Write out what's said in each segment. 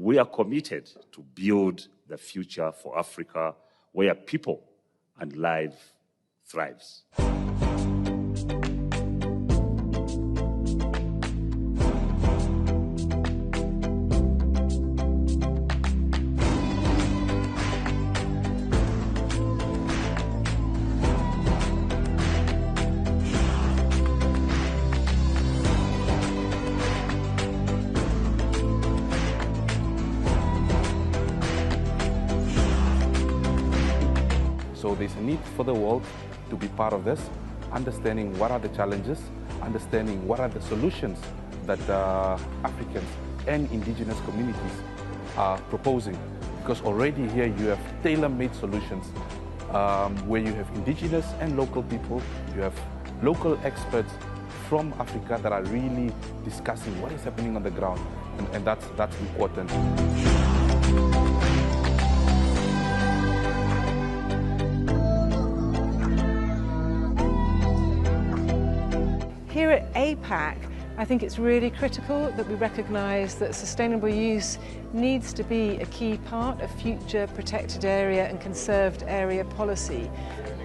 we are committed to build the future for Africa where people and life thrives. So there's a need for the world to be part of this, understanding what are the challenges, understanding what are the solutions that Africans and indigenous communities are proposing. Because already here you have tailor-made solutions where you have indigenous and local people, you have local experts from Africa that are really discussing what is happening on the ground, and that's important. Here at APAC, I think it's really critical that we recognise that sustainable use needs to be a key part of future protected area and conserved area policy.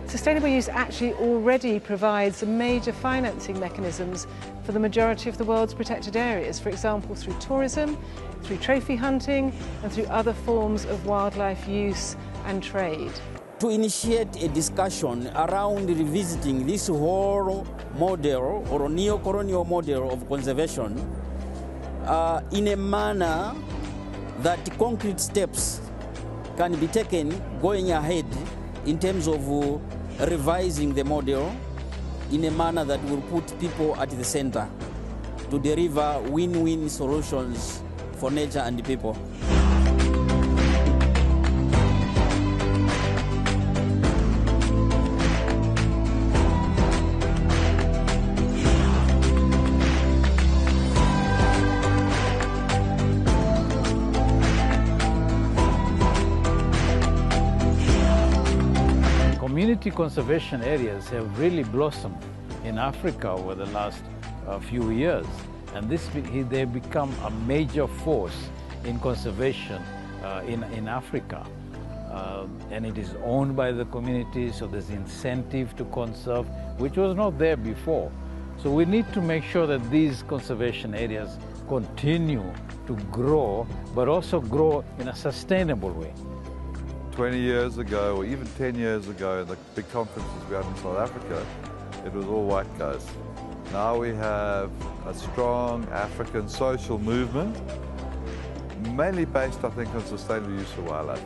Sustainable use actually already provides major financing mechanisms for the majority of the world's protected areas, for example through tourism, through trophy hunting and through other forms of wildlife use and trade. To initiate a discussion around revisiting this whole model or neo-colonial model of conservation in a manner that concrete steps can be taken going ahead in terms of revising the model in a manner that will put people at the center to deliver win-win solutions for nature and the people. Community conservation areas have really blossomed in Africa over the last few years, and they've become a major force in conservation in Africa. And it is owned by the community, so there's incentive to conserve, which was not there before. So we need to make sure that these conservation areas continue to grow, but also grow in a sustainable way. 20 years ago, or even 10 years ago, the big conferences we had in South Africa, it was all white guys. Now we have a strong African social movement, mainly based, I think, on sustainable use of wildlife,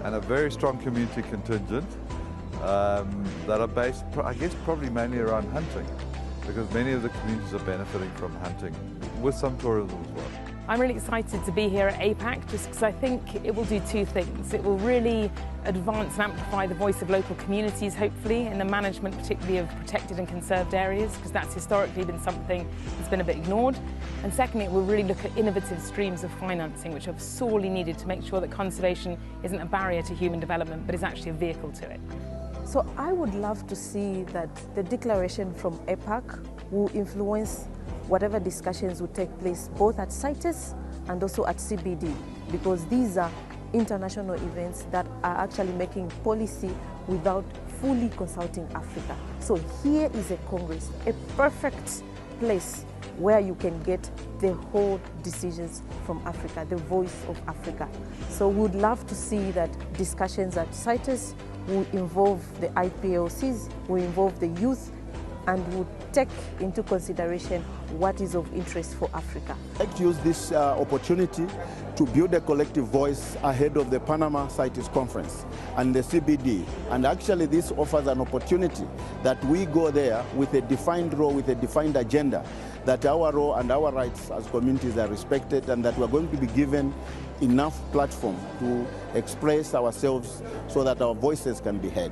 and a very strong community contingent that are based, I guess, probably mainly around hunting, because many of the communities are benefiting from hunting, with some tourism as well. I'm really excited to be here at APAC just because I think it will do two things. It will really advance and amplify the voice of local communities, hopefully, in the management particularly of protected and conserved areas, because that's historically been something that's been a bit ignored. And secondly, it will really look at innovative streams of financing which are sorely needed to make sure that conservation isn't a barrier to human development but is actually a vehicle to it. So I would love to see that the declaration from APAC will influence whatever discussions will take place both at CITES and also at CBD, because these are international events that are actually making policy without fully consulting Africa. So here is a Congress, a perfect place where you can get the whole decisions from Africa, the voice of Africa. So we would love to see that discussions at CITES will involve the IPLCs, will involve the youth, and would take into consideration what is of interest for Africa. I'd like to use this opportunity to build a collective voice ahead of the Panama CITES conference and the CBD. And actually this offers an opportunity that we go there with a defined role, with a defined agenda, that our role and our rights as communities are respected, and that we're going to be given enough platform to express ourselves so that our voices can be heard.